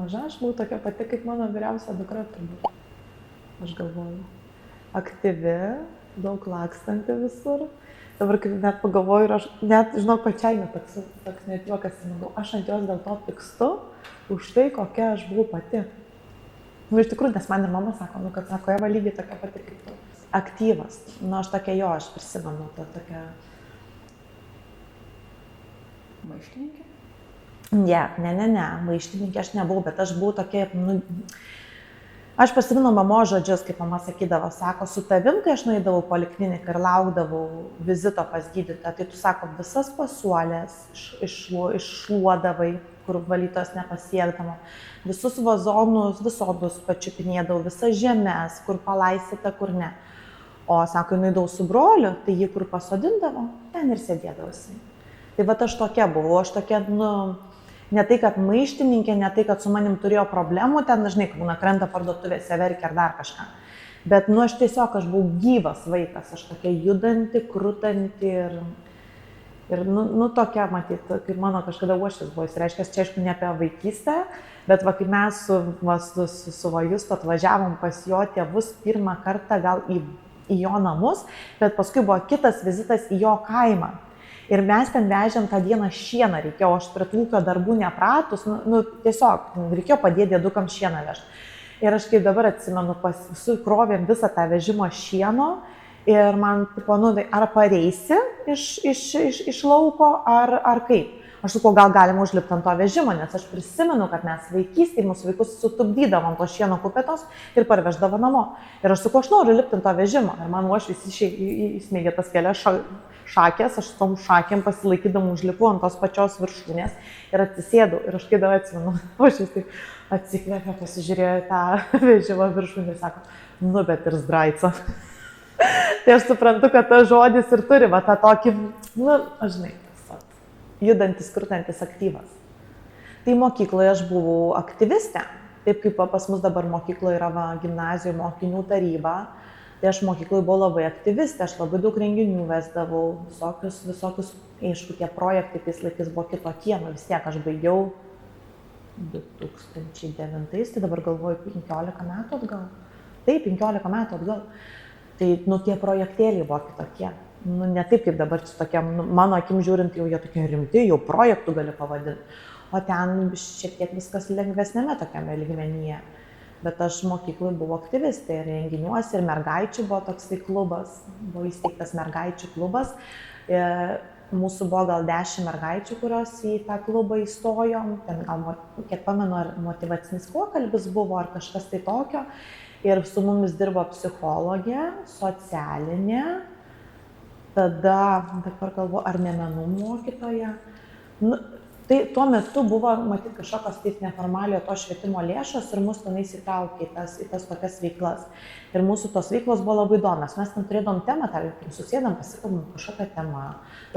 maža, aš buvau tokia pati kaip mano vyriausia dukra turbūt. Aš galvoju, aktyvi, daug lakstanti visur. Dabar kaip net pagalvoju ir aš net, žinau, pačiai toks net juokas, aš ant jos dėl to pykstu už tai, kokia aš buvau pati. Nu, iš tikrųjų, nes man ir mama sako, nu, kad sako, Eva lygiai tokia pati kaip tu. Aktyvas. Nu, aš tokia jo, aš prisimenu, ta tokia... Maištininkė? Ne, maištininkė aš nebuvau, bet aš buvau tokia, nu... Aš prisimenu mamos žodžius, kaip mama sakydavo, sako, su tavim, kai aš nueidavau polikliniką ir laukdavau vizito pas gydytoją, tai tu, sako, visas pasuolės iššluodavai, kur valytos nepasiekdavo, visus vazonus, visodus pačiupinėdavau, visas žemės, kur palaisite, kur ne. O, sako, nueidavau su broliu, tai jį kur pasodindavo, ten ir sėdėdavosi. Tai va aš tokia buvau, aš tokia, nu... Ne tai, kad maištininkė, ne tai, kad su manim turėjo problemų, ten dažnai, kai būna krenta parduotuvėse, verkia ar dar kažką. Bet, nu, aš buvau gyvas vaikas, aš tokia judanti, krutanti ir nu, tokia, matyt, kaip mano kažkada uošvis buvo, jis reiškia, čia aišku ne apie vaikystę, bet va, kaip mes su Justu atvažiavom pas jo tėvus pirmą kartą gal į jo namus, bet paskui buvo kitas vizitas į jo kaimą. Ir mes ten vežėm tą dieną šieną, reikėjo, aš prie ūkio darbų nepratus, nu, tiesiog reikėjo padėti dėdukam šieną vežti. Ir aš kaip dabar atsimenu, krovėm visą tą vežimo šieno ir man, tipo, nu, ar pareisi iš lauko, ar kaip. Aš sakau, gal galima užlipti ant to vežimo, nes aš prisimenu, kad mes vaikystėje mūsų vaikus sutupdydavom to šieno kupetos ir parveždavo namo. Ir aš sakau, aš noriu lipti ant to vežimo. Ir man uošvis įsmeigė tas kelias šakės, aš su tom šakėm pasilaikydama užlipu ant tos pačios viršūnės ir atsisėdau. Ir aš kai dabar atsimenu, uošvis taip atsikvėpė, pasižiūrėjo tą vežimo viršūnę ir sako, nu bet ir zdraico. Tai aš suprantu, kad tas žodis ir turi, va tą tokį, nu, aš žinai, judantis, krutantis aktyvas. Tai mokykloje aš buvau aktyvistė, taip kaip pas mus dabar mokykloje yra gimnazijų mokinių taryba, tai aš mokykloje buvau labai aktyvistė, aš labai daug renginių vesdavau, visokius, aišku, tie projektai tais laikais buvo kitokie, nu vis tiek aš baigiau 2009, tai dabar galvoju 15 metų atgal. Taip, 15 metų atgal. Tai, nu, tie projektėliai buvo kitokie. Nu, ne taip kaip dabar su tokiam, nu, mano akim žiūrint, jau jie tokie rimti, jau projektų gali pavadinti. O ten šiek tiek viskas lengvesnėme tokiame lygmenyje. Bet aš mokykloje buvau aktyvistė ir renginiuose, ir mergaičių buvo toksai klubas, buvo įsteigtas mergaičių klubas. Mūsų buvo gal 10 mergaičių, kurios į tą klubą įstojo. Ten gal, kiek pamenu, ar motyvacinis pokalbis buvo, ar kažkas tai tokio. Ir su mumis dirbo psichologė, socialinė. Tada, dabar galvoju, ar ne menų mokytoja. Nu, tai tuo metu buvo, matyt, kažkokios taip neformalio to švietimo lėšos ir mus tenais įtraukė į tas tokias veiklas. Ir mūsų tos veiklos buvo labai įdomios. Mes ten turėdom temą, susėdam, pasikalbam kažkokią temą.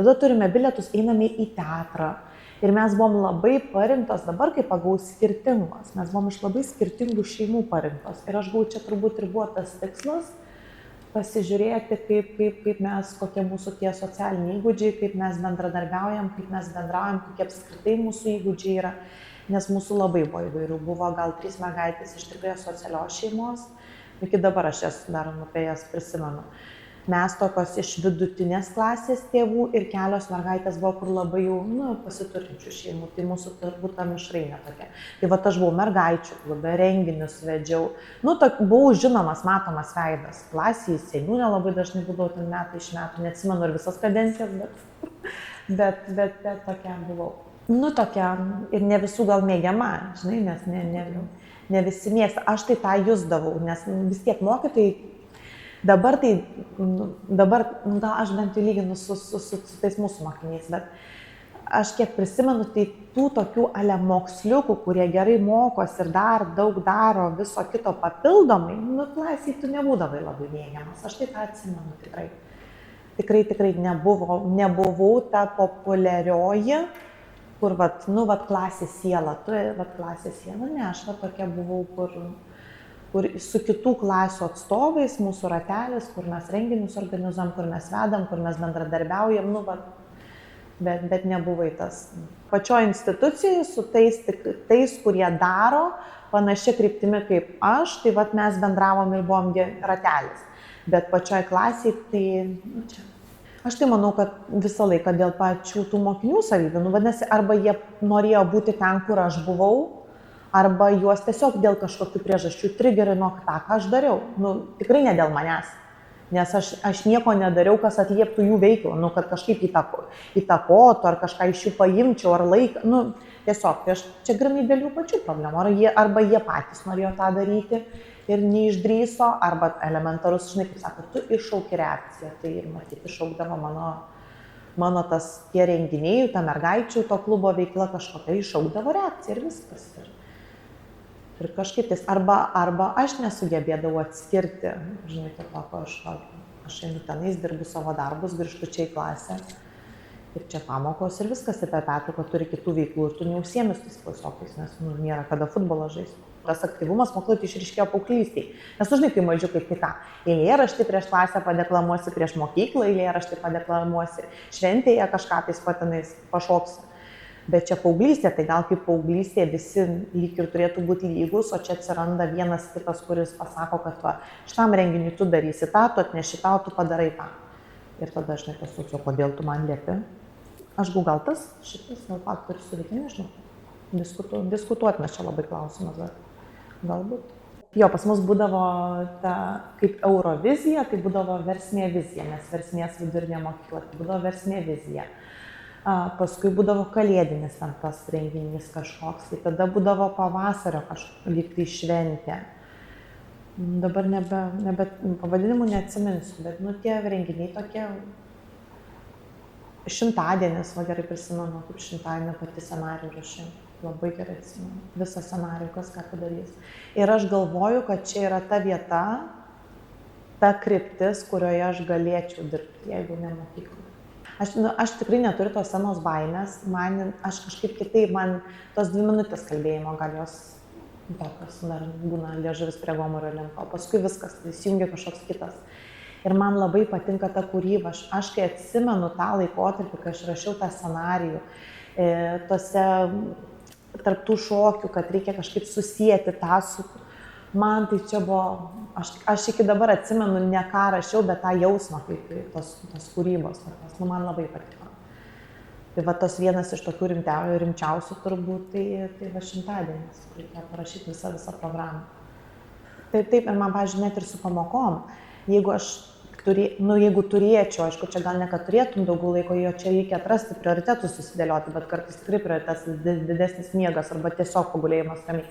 Tada turime bilietus, einame į teatrą. Ir mes buvom labai parinktos, dabar kaip pagau skirtingos. Mes buvom iš labai skirtingų šeimų parinktos. Ir aš buvau čia turbūt ir buvo tas tikslas. Pasižiūrėti, kaip mes, kokie mūsų tie socialiniai įgūdžiai, kaip mes bendradarbiaujam, kaip mes bendraujam, kokie apskritai mūsų įgūdžiai yra, nes mūsų labai buvo įvairių. Buvo gal 3 mergaitės iš tikrai socialios šeimos, iki dabar aš jas dar apie jas prisimenu. Mes tokios iš vidutinės klasės tėvų ir kelios mergaitės buvo, kur labai jau, nu, pasiturinčių šeimų, tai mūsų turbūt ta mišrainė tokia. Tai va, aš buvau mergaičių klube, renginius vedžiau, nu, buvau žinomas, matomas veidas. Klasėje seniūnė labai dažnai būdavau ten metai iš metų, neatsimenu ir visas kadencijas, bet tokia buvau. Nu, tokia ir ne visų gal mėgiama, žinai, nes ne visi mėgsta. Aš tai tą jusdavau, nes vis tiek mokytojai. Dabar, gal aš bent jau lyginu su tais mūsų mokiniais, bet aš kiek prisimenu, tai tų tokių moksliukų, kurie gerai mokosi ir dar daug daro viso kito papildomai, nu, klasėje tu nebūdavai labai mėgiamas. Aš tai tą atsimenu tikrai. Tikrai nebuvau ta populiarioji, kur, klasės siela, klasės siela, ne, aš tokia buvau, kur su kitų klasių atstovais, mūsų ratelis, kur mes renginius organizuojam, kur mes vedam, kur mes bendradarbiaujam, bet nebuvai tas. Pačioje institucijoje su tais, kurie daro panašia kryptimi kaip aš, tai vat mes bendravom ir buvom ratelis. Bet pačioje klasėje, tai čia. Aš tai manau, kad visą laiką dėl pačių tų mokinių savybių, vadinasi, arba jie norėjo būti ten, kur aš buvau, arba juos tiesiog dėl kažkokių priežasčių trigerino tą, ką aš dariau. Tikrai ne dėl manęs, nes aš nieko nedariau, kas atlieptų jų veiklą, kad kažkaip įtakotų, ar kažką iš jų paimčiau, ar laiką, tiesiog, tai čia grinai dėl jų pačių problemų, arba jie patys norėjo tą daryti ir neišdryso, arba elementarus, žinai, kaip sako, tu iššauki reakciją, tai ir matyt iššaukdavo mano tie renginiai, ta mergaičių to klubo veikla kažkokia iššaukdavo reakciją ir viskas. Ir kažkaip tais, arba aš nesugebėdavau atskirti, žinai, aš einu tenais, dirbu savo darbus, grįžtu čia į klasę ir čia pamokos ir viskas, ir per pertrauką turi kitų veiklų ir tu neužsiemi su tais klasiokais, nes nėra kada futbolą žaisti. Tas aktyvumas mokykloje išryškėjo paauglystėj. Nes tu žinai, kai mažiukai tai ką, eilėraštį prieš klasę padeklamuosi, prieš mokyklą eilėraštį padeklamuosi, šventėje kažką tais patinais pašoksi. Bet čia paauglystė, tai gal kaip paauglystė visi lyg ir turėtų būti lygus, o čia atsiranda vienas kitas, kuris pasako, kad šitam renginiui tu darysi tą, tu atneši tą, tu padarai tą. Ir tada aš nepasakau, kodėl tu man liepi. Aš gal šitas faktorius suveikia, nežinau. Diskutuotinas čia labai klausimas, galbūt. Jo, pas mus būdavo kaip Eurovizija, tai būdavo versmė vizija, nes versmės vidurinė mokykla, tai būdavo versmė vizija. Paskui būdavo kalėdinis ten tas renginys kažkoks, tai tada būdavo pavasario lyg tai šventė. Dabar nebe pavadinimų neatsiminsiu, bet tie renginiai tokie. Šimtadienis, gerai prisimenu, kaip šimtadienį pati scenarijų rašiau. Labai gerai atsimenu. Visą scenarijų, kas ką padarys. Ir aš galvoju, kad čia yra ta vieta, ta kryptis, kurioje aš galėčiau dirbti, jeigu ne mokykloje. Aš tikrai neturiu tos senos baimės. Aš kažkaip kitaip, man tos 2 minutės kalbėjimo gal jos tokios, dar būna liežuvis prie gomurio limpa. Paskui viskas, tai įsijungia kažkoks kitas. Ir man labai patinka ta kūryba. Aš kai atsimenu tą laikotarpį, kai aš rašiau tą scenarijų, tose tarptų šokių, kad reikia kažkaip susijęti tą su... Man tai čia buvo... Aš iki dabar atsimenu ne ką rašiau, bet tą jausmą, kaip tos kūrybos. Man labai patiko. Tai tas vienas iš tokių rimčiausių turbūt, tai šimtadienis. Reikia parašyti visą programą. Taip, ir man, pavyzdžiui, net ir su pamokom. Jeigu turėčiau, aišku, čia gal ne kad turėtum daugiau laiko, jo čia reikia atrasti prioritetus susidėlioti, bet kartais tikrai prioritetas didesnis miegas arba tiesiog pagulėjimas ramiai.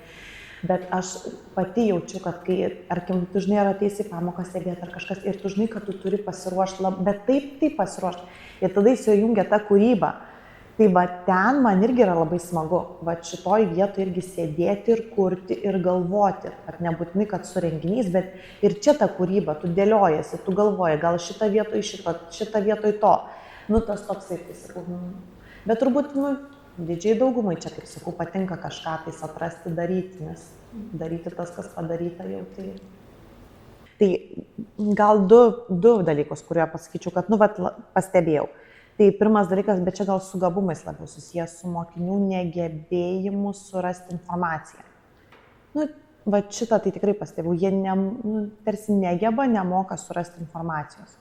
Bet aš pati jaučiu, kad kai, tarkim, tu žinai, ar ateisi į pamoką stebėti ar kažkas, ir tu žinai, kad tu turi pasiruošti, bet taip pasiruošti. Ir tada įsijungia ta kūryba. Tai ten man irgi yra labai smagu, šitoj vietoje irgi sėdėti ir kurti ir galvoti, kad nebūtinai, kad su renginiais, bet ir čia ta kūryba, tu dėliojasi, tu galvoji, gal šitą vietoj to. Tas toksai, tai sakau, bet turbūt, didžiai daugumai čia, kaip sakau, patinka kažką tais atrasti, daryti, nes daryti tas, kas padaryta jau tai. Tai gal du dalykus, kurie pasakyčiau, kad, pastebėjau. Tai pirmas dalykas, bet čia gal su gabumais labiau susijęs su mokinių negebėjimu surasti informaciją. Šitą tai tikrai pastebėjau, jie tarsi negeba, nemoka surasti informacijos.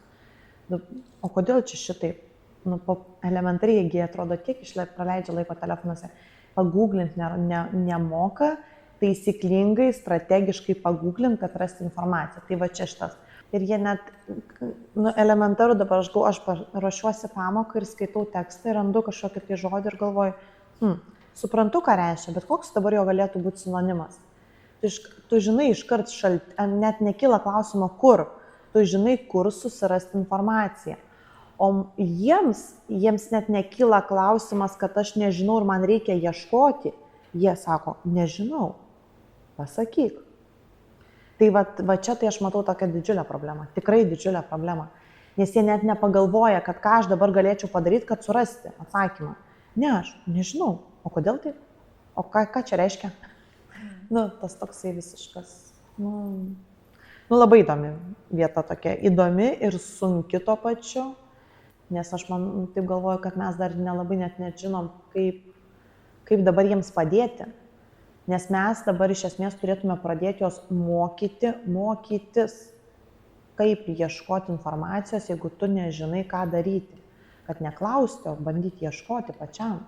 O kodėl čia šitaip? Elementariai, jie atrodo tiek praleidžia laiko telefonuose. Pagūglinti nemoka, taisyklingai, strategiškai pagūglinti, kad rasti informaciją. Tai čia šitas. Ir jie net, elementaru dabar aš ruošiuosi pamoką ir skaitau tekstą ir randu kažkokį tai žodį ir galvoju, suprantu, ką reiškia, bet koks dabar jo galėtų būti sinonimas. Tu žinai iškart net nekyla klausimo kur, tu žinai kur susirasti informaciją. O jiems net nekyla klausimas, kad aš nežinau ir man reikia ieškoti. Jie sako, nežinau, pasakyk. Tai čia tai aš matau tokią didžiulę problemą, tikrai didžiulę problemą. Nes jie net nepagalvoja, kad ką aš dabar galėčiau padaryti, kad surasti atsakymą. Ne, aš nežinau, o kodėl taip? O ką čia reiškia? Tas toksai visiškas, labai įdomi vieta tokia, įdomi ir sunki tuo pačiu. Nes aš taip galvoju, kad mes dar nelabai net žinom, kaip dabar jiems padėti. Nes mes dabar iš esmės turėtume pradėti juos mokytis, kaip ieškoti informacijos, jeigu tu nežinai, ką daryti. Kad neklausti, o bandyti ieškoti pačiam.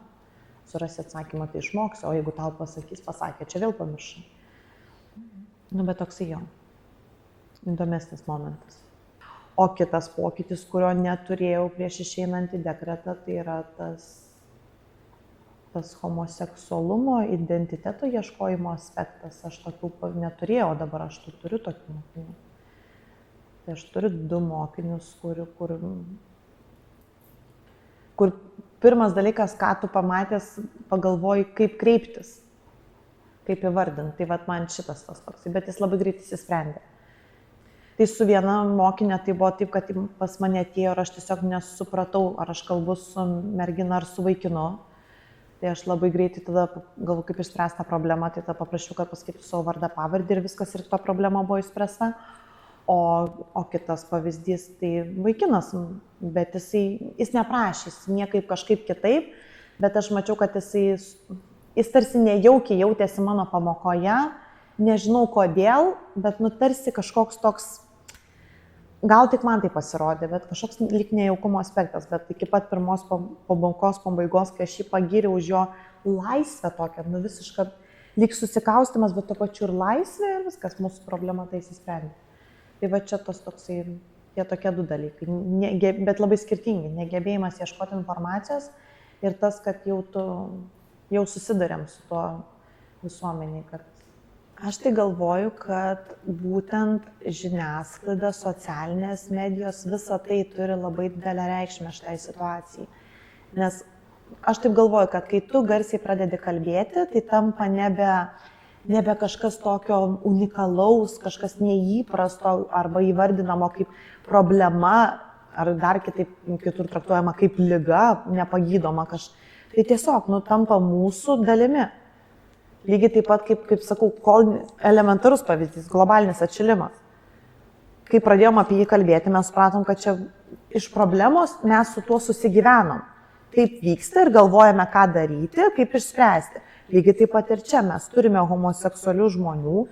Surasi atsakymą, tai išmoksi, o jeigu tau pasakė, čia vėl pamiršai. Bet toksai jo, įdomesnis momentas. O kitas pokytis, kurio neturėjau prieš išeinant į dekretą, tai yra tas homoseksualumo, identiteto ieškojimo aspektas. Aš tokių neturėjau, o dabar aš turiu tokių mokinių. Tai aš turiu 2 mokinius, kur pirmas dalykas, ką tu pamatęs, pagalvoji, kaip kreiptis, kaip įvardinti. Tai vat man šitas tas toks, bet jis labai greitai įsisprendė. Tai su viena mokinė tai buvo taip, kad pas mane atėjo ir aš tiesiog nesupratau, ar aš kalbu su mergina ar su vaikinu. Tai aš labai greitai tada galvoju, kaip išspręsti tą problemą, tai tada paprašiau, kad pasakytų savo vardą, pavardę ir viskas, ir ta problema buvo išspręsta. O kitas pavyzdys, tai vaikinas, bet jis neprašė, jis niekaip kažkaip kitaip, bet aš mačiau, kad jis tarsi nejaukiai jautėsi mano pamokoje, nežinau kodėl, bet tarsi kažkoks toks, gal tik man tai pasirodė, bet kažkoks lyg nejaukumo aspektas, bet iki pat pirmos pamokos pabaigos, kai aš jį pagyriau už jo laisvę tokią, visišką lyg susikaustimas, bet to pačiu ir laisvė ir viskas, mūsų problema tai įsisprendė. Tai va čia tas toksai, tie tokie 2 dalykai, bet labai skirtingi, negebėjimas ieškoti informacijos ir tas, kad jau susidarėm su tuo visuomeniai. Aš tai galvoju, kad būtent žiniasklaida, socialinės medijos, visa tai turi labai didelę reikšmę šitai situacijai. Nes aš taip galvoju, kad kai tu garsiai pradedi kalbėti, tai tampa nebe kažkas tokio unikalaus, kažkas neįprasto arba įvardinamo kaip problema, ar dar kitur traktuojama kaip liga, nepagydoma kažkas. Tai tiesiog tampa mūsų dalimi. Lygiai taip pat, kaip sakau, elementarus pavyzdys, globalinis atšilimas. Kai pradėjom apie jį kalbėti, mes supratom, kad čia iš problemos mes su tuo susigyvenom. Kaip vyksta ir galvojame, ką daryti, kaip išspręsti. Lygiai taip pat ir čia mes turime homoseksualių žmonių,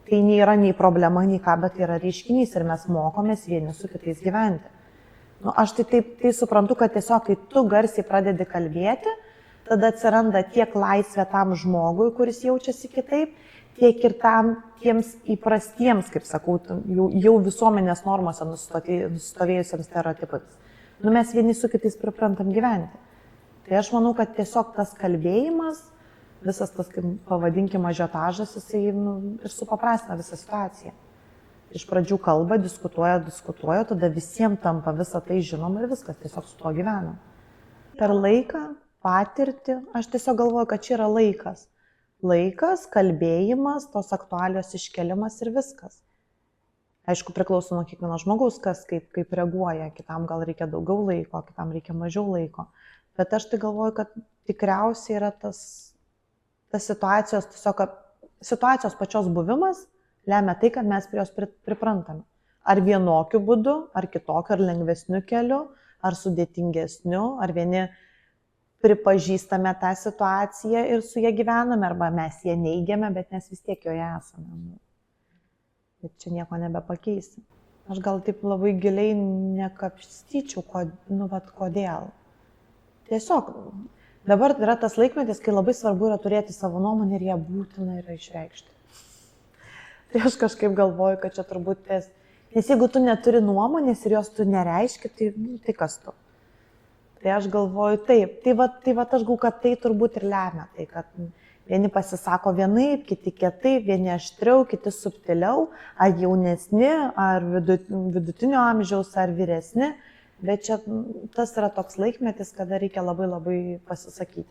tai nėra nei problema, nei ką, bet yra reiškinys ir mes mokomės vieni su kitais gyventi. Aš tai suprantu, kad tiesiog, kai tu garsiai pradedi kalbėti, tada atsiranda tiek laisvė tam žmogui, kuris jaučiasi kitaip, tiek ir tiems įprastiems, kaip sakau, jau visuomenės normose nusistovėjusiems stereotipams. Mes vieni su kitais priprantam gyventi. Tai aš manau, kad tiesiog tas kalbėjimas, visas tas, kaip pavadinkim, ažiotažas, jisai ir supaprastina visą situaciją. Iš pradžių kalba, diskutuoja, tada visiems tampa visą tai žinoma ir viskas, tiesiog su tuo gyvenam. Per laiką, patirtį, aš tiesiog galvoju, kad čia yra laikas. Laikas, kalbėjimas, tos aktualios iškelimas ir viskas. Aišku, priklauso nuo kiekvieno žmogaus, kas kaip reaguoja, kitam gal reikia daugiau laiko, kitam reikia mažiau laiko. Bet aš tai galvoju, kad tikriausiai yra tas situacijos pačios buvimas lemia tai, kad mes prie jos priprantame. Ar vienokiu būdu, ar kitokiu, ar lengvesniu keliu, ar sudėtingesniu, ar vieni pripažįstame tą situaciją ir su ją gyvename, arba mes ją neigiame, bet mes vis tiek joje esame. Bet čia nieko nebepakeisi. Aš gal taip labai giliai nekapstyčiau, kodėl. Tiesiog, dabar yra tas laikmetis, kai labai svarbu yra turėti savo nuomonę ir ją būtina yra išreikšti. Tai aš kažkaip galvoju, kad čia turbūt nes jeigu tu neturi nuomonės ir jos tu nereiški, tai kas tu? Tai aš galvoju taip, tai va aš galvoju, kad tai turbūt ir lemia, tai kad vieni pasisako vienaip, kiti kitaip, vieni aštriau, kiti subtiliau, ar jaunesni, ar vidutinio amžiaus, ar vyresni. Bet čia tas yra toks laikmetis, kada reikia labai labai pasisakyti.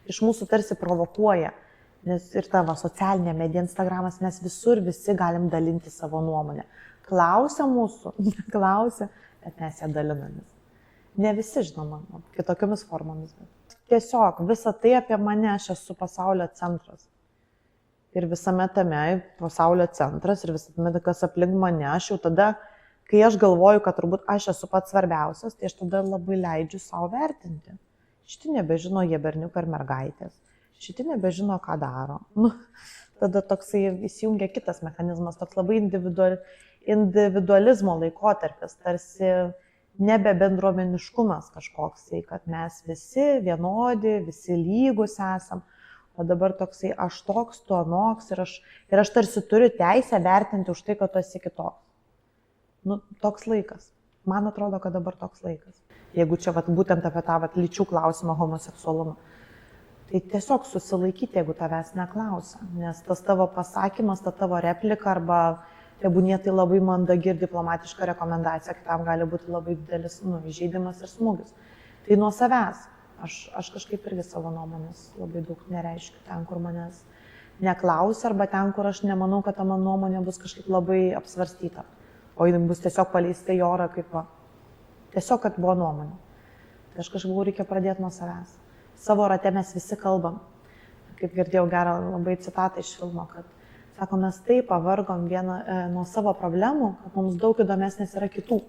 Iš mūsų tarsi provokuoja, nes ir tavo socialinė medija, Instagramas, mes visur visi galim dalinti savo nuomonę. Klausia mūsų, neklausia, bet mes ją dalinamės. Ne visi, žinoma, kitokiomis formomis. Tiesiog visa tai apie mane, aš esu pasaulio centras. Ir visame tame pasaulio centras ir visame, kas aplink mane, aš jau tada kai aš galvoju, kad turbūt aš esu pats svarbiausias, tai aš tada labai leidžiu savo vertinti. Šiti nebežino, jie berniukai ar mergaitės. Šiti nebežino, ką daro. Nu, tada toksai įsijungia kitas mechanizmas, toks labai individualizmo laikotarpis, tarsi nebe bendruomeniškumas kažkoks, kad mes visi vienodi, visi lygus esam. O dabar toksai aš toks, tu anoks ir aš tarsi turiu teisę vertinti už tai, kad tu esi kitoks. Nu, toks laikas. Man atrodo, kad dabar toks laikas. Jeigu čia būtent apie tą lyčių klausimą, homoseksualumą. Tai tiesiog susilaikyti, jeigu tavęs neklausia. Nes tas tavo pasakymas, ta tavo replika arba tebūnie tai labai mandagi ir diplomatiška rekomendacija, kitam gali būti labai didelis įžeidimas ir smūgis. Tai nuo savęs. Aš kažkaip irgi savo nuomonės labai daug nereiškiu ten, kur manęs neklausia arba ten, kur aš nemanau, kad ta mano nuomonė bus kažkaip labai apsvarstyta. O jinai bus tiesiog paleista į orą kaip tiesiog, kad buvo nuomonė. Tai aš kažkaip reikia pradėti nuo savęs. Savo rate mes visi kalbam. Kaip girdėjau gerą labai citatą iš filmo, kad sako, mes taip pavargom nuo savo problemų, kad mums daug įdomesnės yra kitų.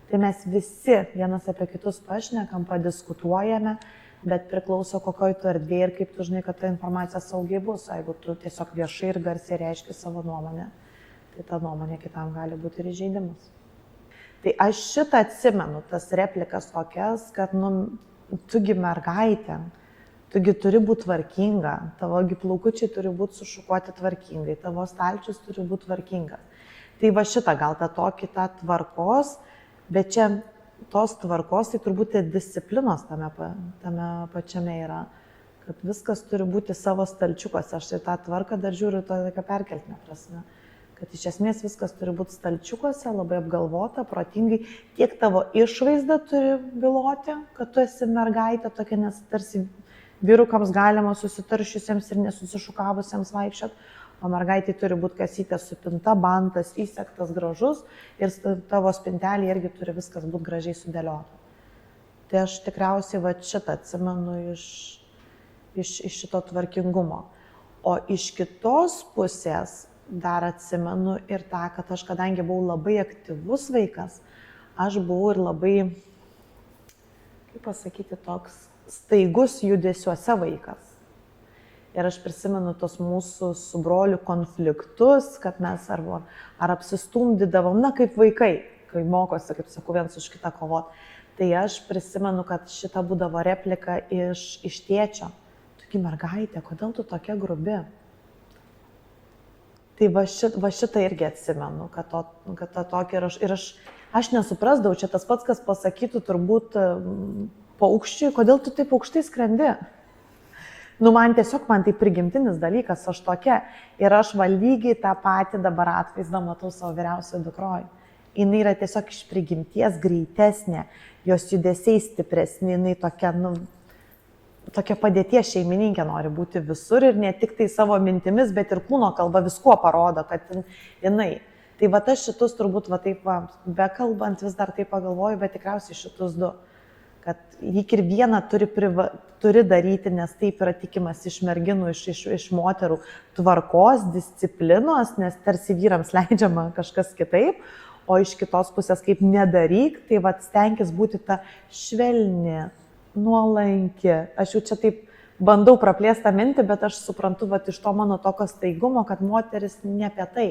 Tai mes visi vienas apie kitus pašnekam, padiskutuojame, bet priklauso kokioj tu erdvėje ir kaip tu žinai, kad ta informacija saugiai bus. Jeigu tu tiesiog viešai ir garsiai reiški savo nuomonę, tai ta nuomonė kitam gali būti ir įžeidimas. Tai aš šitą atsimenu, tas replikas tokias, kad tugi mergaitė, tugi turi būti tvarkinga, tavogi plaukučiai turi būti sušukuoti tvarkingai, tavo stalčius turi būti tvarkingas. Tai va šitą gal tą tvarkos, bet čia tos tvarkos, tai turbūt disciplinos tame pačiame yra, kad viskas turi būti savo stalčiukuose. Aš tai tą tvarką dar žiūriu tokia perkeltinė prasme, kad iš esmės viskas turi būti stalčiukuose, labai apgalvota, protingai, tiek tavo išvaizda turi byloti, kad tu esi mergaitė tokia, nes tarsi vyrukams galima susitaršiusiems ir nesusišukavusiems vaikščioti, o mergaitai turi būti kasytė supinta, bantas, įsektas, gražus ir tavo spintelė irgi turi viskas būti gražiai sudėliota. Tai aš tikriausiai šitą atsimenu iš šito tvarkingumo. O iš kitos pusės dar atsimenu ir tą, kad aš, kadangi buvau labai aktyvus vaikas, aš buvau ir labai, kaip pasakyti, toks staigus judesiuose vaikas. Ir aš prisimenu tos mūsų su broliu konfliktus, kad mes ar apsistumdydavom, kaip vaikai, kai mokosi, kaip sakau, viens už kitą kovot. Tai aš prisimenu, kad šita būdavo replika iš tėčio. Tugi mergaitė, kodėl tu tokia grubi? Tai va šitą irgi atsimenu, kad tą tokį ir aš nesuprasdavau, čia tas pats, kas pasakytų turbūt paukščiui, kodėl tu taip aukštai skrendi? Man tai prigimtinis dalykas, aš tokia. Ir aš lygiai tą patį dabar atvaizdą matau savo vyriausiojo dukroj. Jis yra tiesiog iš prigimties greitesnė, jos judesiai stipresni, jinai tokia padėties šeimininkė nori būti visur ir ne tik tai savo mintimis, bet ir kūno kalba viskuo parodo, kad jinai. Tai aš šitus turbūt bekalbant vis dar taip pagalvoju, bet tikriausiai šitus du. Kad lyg ir vieną turi daryti, nes taip yra tikimas iš merginų, iš moterų tvarkos, disciplinos, nes tarsi vyrams leidžiama kažkas kitaip, o iš kitos pusės kaip nedaryk, tai stenkis būti ta švelni, nuolanki. Aš jau čia taip bandau praplėsti tą mintį, bet aš suprantu iš to mano tokio staigumo, kad moteris ne apie tai.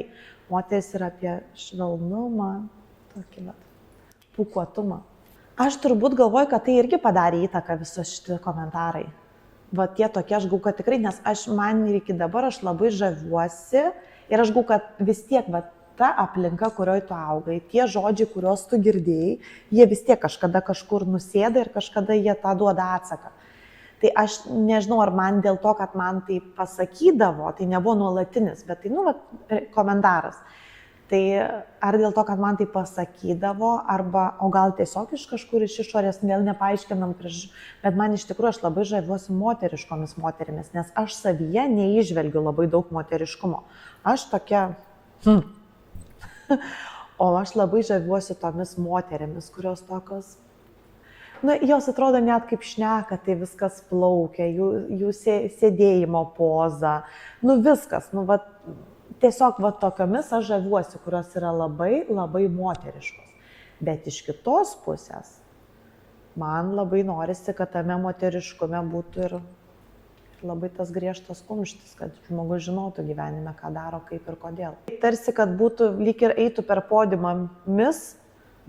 Moteris yra apie švelnumą, tokį pūkuotumą. Aš turbūt galvoju, kad tai irgi padarė įtaką visos šitie komentarai. Tie tokie, aš galvoju, kad tikrai, nes man ir iki dabar aš labai žaviuosi ir aš galvoju, kad vis tiek ta aplinka, kurioje tu augai, tie žodžiai, kuriuos tu girdėjai, jie vis tiek kažkada kažkur nusėda ir kažkada jie tą duoda atsaką. Tai aš nežinau, ar man dėl to, kad man tai pasakydavo, tai nebuvo nuolatinis, bet tai, komentaras. Tai ar dėl to, kad man tai pasakydavo, o gal tiesiog iš kažkur iš išorės, vėl nepaaiškinam, bet man iš tikrųjų aš labai žaviuosi moteriškomis moterimis, nes aš savyje neįžvelgiu labai daug moteriškumo. Aš tokia, o aš labai žaviuosi tomis moterimis, kurios tokios, jos atrodo net kaip šneka, tai viskas plaukia, jų sėdėjimo poza, viskas, tiesiog va tokiomis aš žaviuosi, kurios yra labai, labai moteriškos. Bet iš kitos pusės, man labai norisi, kad tame moteriškume būtų ir labai tas griežtas kumštis, kad žmogus žinotų gyvenime, ką daro, kaip ir kodėl. Tarsi, kad būtų, lyg ir eitų per podiumą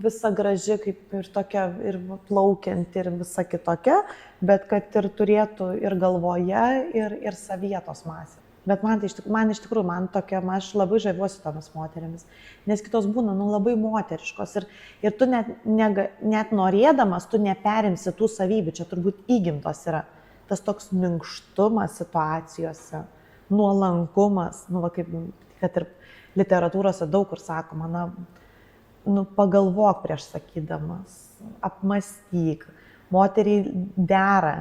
visa graži, kaip ir tokia, ir plaukianti, ir visa kitokia, bet kad ir turėtų ir galvoje, ir savietos masė. Bet man iš tikrųjų, aš labai žaviuosi tomis moterimis, nes kitos būna labai moteriškos ir tu net norėdamas, tu neperimsi tų savybių, čia turbūt įgimtos yra. Tas toks minkštumas situacijose, nuolankumas, kad ir literatūrose daug kur sakoma, pagalvok prieš sakydamas, apmąstyk, moteriai dera,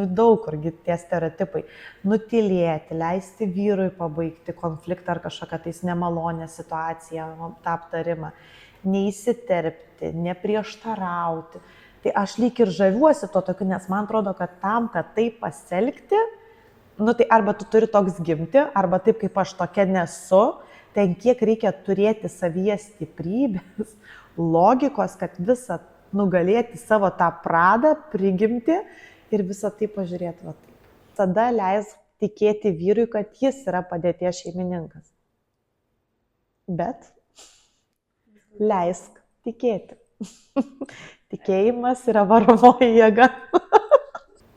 daug kurgi tie stereotipai, nutylėti, leisti vyrui pabaigti konfliktą ar kažkokią tais nemalonę situaciją, tą aptarimą, neįsiterpti, neprieštarauti. Tai aš lyg ir žaviuosi to tokiu, nes man atrodo, kad tam, kad taip pasielgti, tai arba tu turi toks gimti, arba taip kaip aš tokia nesu, ten kiek reikia turėti savyje stiprybės, logikos, kad visą nugalėti savo tą pradą, prigimti ir visą tai pažiūrėti va taip. Tada leisk tikėti vyrui, kad jis yra padėties šeimininkas. Bet leisk tikėti. Tikėjimas yra varomoji jėga.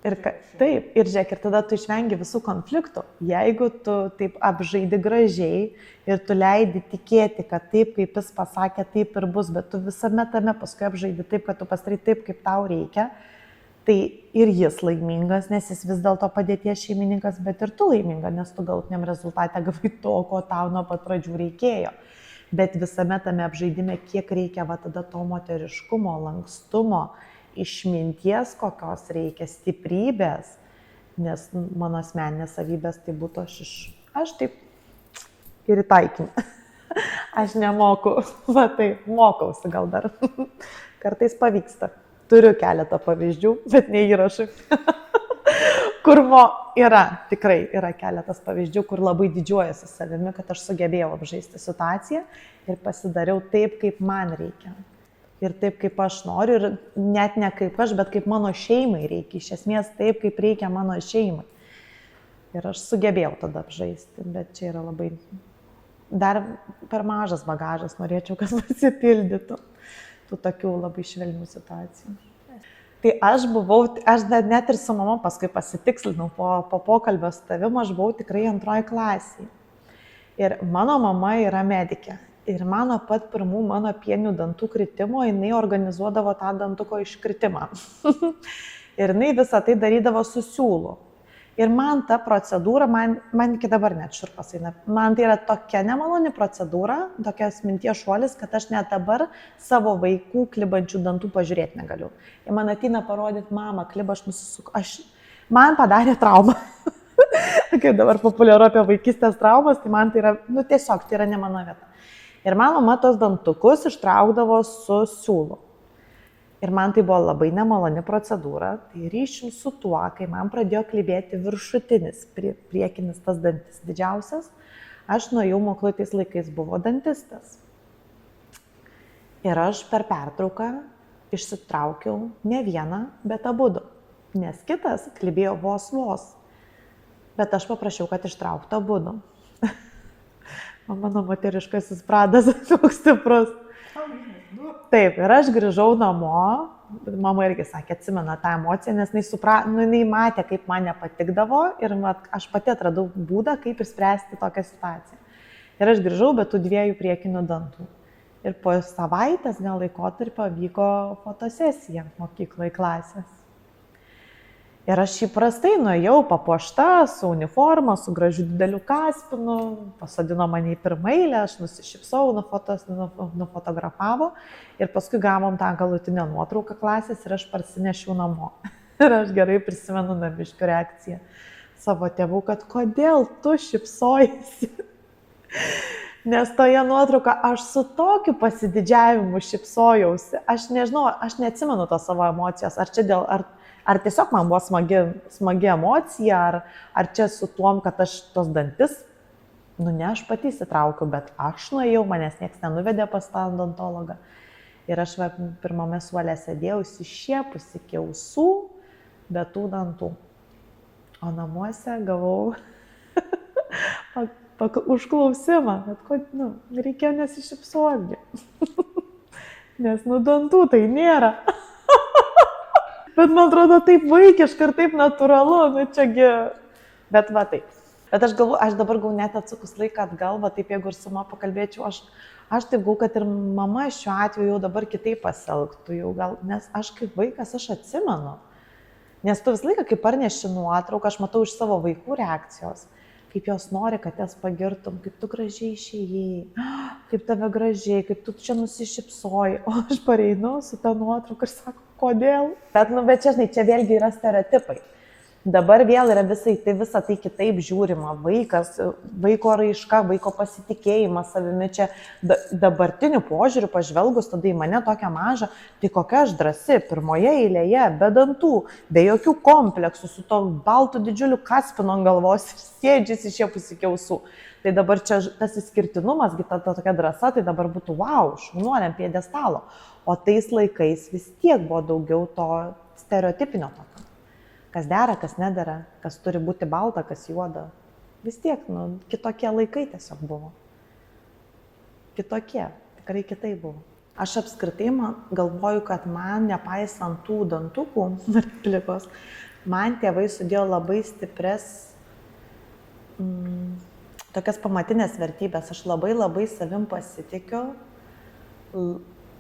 Taip, ir žiūrėk, ir tada tu išvengi visų konfliktų. Jeigu tu taip apžaidi gražiai ir tu leidi tikėti, kad taip, kaip jis pasakė, taip ir bus, bet tu visame tame paskui apžaidi taip, kad tu pasidarai taip, kaip tau reikia, tai ir jis laimingas, nes jis vis dėlto padėties šeimininkas, bet ir tu laiminga, nes tu galutiniam rezultate gavai to, ko tau nuo pat pradžių reikėjo. Bet visame tame apžaidime, kiek reikia va tada to moteriškumo, lankstumo, išminties, kokios reikia, stiprybės, nes mano asmeninės savybės tai būtų aš taip ir į taikinį. Aš nemoku, va taip, mokausi gal dar. Kartais pavyksta. Turiu keletą pavyzdžių, bet ne įrašai. Kur tikrai yra keletas pavyzdžių, kur labai didžiuojasi savimi, kad aš sugebėjau apžaisti situaciją ir pasidariau taip, kaip man reikia. Ir taip, kaip aš noriu, ir net ne kaip aš, bet kaip mano šeimai reikia. Iš esmės taip, kaip reikia mano šeimai. Ir aš sugebėjau tada apžaisti, bet čia yra labai, dar per mažas bagažas, norėčiau, kad pasipildytų tų tokių labai švelnių situacijų. Tai aš net ir su mama paskui pasitikslinau po pokalbio su tavim, aš buvau tikrai 2 klasėje. Ir mano mama yra medikė. Ir mano pat pirmų mano pienių dantų kritimo, jinai organizuodavo tą dantuko iškritimą. Ir jinai visą tai darydavo su siūlu. Ir man ta procedūra, man iki dabar net šiurpas eina. Man tai yra tokia nemaloni procedūra, tokias minties šuolis, kad aš net dabar savo vaikų klibančių dantų pažiūrėti negaliu. Ir man ateina parodyti, mama, kliba, aš nusisuku. Man padarė traumą. Kai dabar populiaru apie vaikystės traumas, tai man tai yra, tiesiog tai yra ne mano vieta. Ir mano mama tos dantukus ištraukdavo su siūlu. Ir man tai buvo labai nemaloni procedūra. Tai ryšium su tuo, kai man pradėjo klibėti viršutinis, priekinis tas dantis didžiausias, aš nuėjau mokykloj tais laikais buvo dantistas. Ir aš per pertrauką išsitraukiau ne vieną, bet abudu. Nes kitas klibėjo vos. Bet aš paprašiau, kad ištrauktų abudu. Mano moteriškasis pradas toks stiprus. Taip, ir aš grįžau namo, mama irgi sakė, atsimena tą emociją, nes jinai matė, kaip man nepatikdavo ir aš pati atradau būdą, kaip išspręsti tokią situaciją. Ir aš grįžau be tų 2 priekinių dantų. Ir po savaitės gal laikotarpio vyko fotosesija mokykloje klasės. Ir aš įprastai nuėjau papuošta su uniforma, su gražiu dideliu kaspinu, pasodino mane į pirmailę, aš nusišypsau, nufotografavo ir paskui gavom tą galutinę nuotrauką klasės ir aš parsinešiau namo. Ir aš gerai prisimenu namiškių reakciją savo tėvų, kad kodėl tu šypsojasi. Nes toje nuotrauka aš su tokiu pasididžiavimu šypsojausi. Aš nežinau, aš neatsimenu to savo emocijos, ar tiesiog man buvo smagi emocija, ar čia su tuom, kad aš tos dantis Nu, ne aš pati įsitraukiau, bet aš nuėjau, manęs nieks nenuvedė pas tą odontologą. Ir aš pirmame suolė sėdėjau, išsišiepusi iki ausų, be tų dantų. O namuose gavau užklausimą, kad reikėjo nesišypsoti. Nes dantų tai nėra. Bet man atrodo taip vaikiška ir taip natūralu, čiagi. Bet va taip. Bet aš dabar net atsukus laiką atgal, taip jeigu ir su mama pakalbėčiau, aš taip galvoju, kad ir mama šiuo atveju jau dabar kitaip pasielgtų jau gal, nes aš kaip vaikas, aš atsimenu. Nes tu visą laiką, kai parneši nuotrauką, aš matau iš savo vaikų reakcijos, kaip jos nori, kad jas pagirtum, kaip tu gražiai išėjai, kaip tave gražiai, kaip tu čia nusišypsoji, o aš pareinu su ta nuotrauka ir sako, kodėl? Bet čia, žinai, čia vėlgi yra stereotipai. Dabar vėl yra visai tai kitaip žiūrima. Vaikas, vaiko raiška, vaiko pasitikėjimas savimi čia dabartiniu požiūriu pažvelgus tada į mane tokią mažą, tai kokia aš drąsi, pirmoje eilėje, be dantų, be jokių kompleksų, su to baltu didžiuliu kaspinu ant galvos ir sėdžiasi išėpus iki ausų. Tai dabar čia tas išskirtinumas, ta tokia drąsa, tai dabar būtų wow, šaunuolė ant pjedestalo. O tais laikais vis tiek buvo daugiau to stereotipinio tokio. Kas dera, kas nedera, kas turi būti balta, kas juoda. Vis tiek, kitokie laikai tiesiog buvo. Kitokie, tikrai kitaip buvo. Aš apskritai galvoju, kad man, nepaisant tų dantukų replikos, man tėvai sudėjo labai stipres, tokias pamatinės vertybės. Aš labai savim pasitikiu.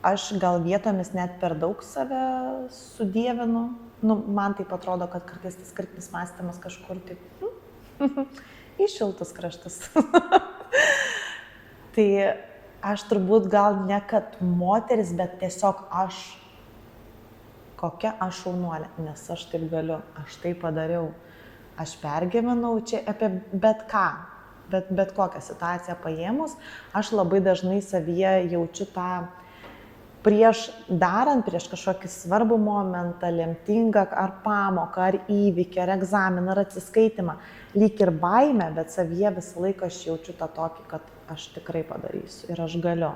Aš gal vietomis net per daug save sudievinu. Man taip atrodo, kad kartais tas kritinis mąstymas kažkur taip iššiltus kraštus. Tai aš turbūt gal ne kad moteris, bet tiesiog aš, kokia aš šaunuolė, nes aš taip galiu, aš tai padariau. Aš pergyvenau čia apie bet ką, bet kokią situaciją paėmus, aš labai dažnai savyje jaučiu tą prieš kažkokį svarbų momentą, lemtingą ar pamoką, ar įvykį, ar egzaminą, ar atsiskaitimą, lyg ir baimę, bet savyje visą laiką aš jaučiu tą tokį, kad aš tikrai padarysiu ir aš galiu.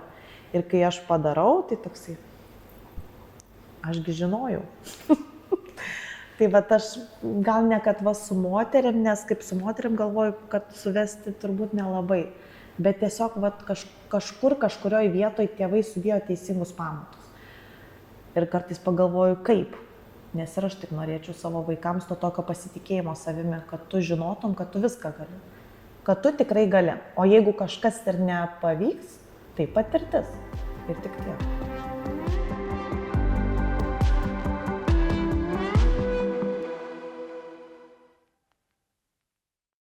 Ir kai aš padarau, tai toksai, ašgi žinojau. Tai aš gal ne kad su moterim, nes kaip su moterim galvoju, kad suvesti turbūt nelabai. Bet tiesiog kažkurioje vietoje tėvai sudėjo teisingus pamatus. Ir kartais pagalvoju, kaip. Nes ir aš tik norėčiau savo vaikams to tokio pasitikėjimo savimi, kad tu žinotum, kad tu viską gali. Kad tu tikrai gali. O jeigu kažkas ir nepavyks, tai patirtis. Ir tik tiek.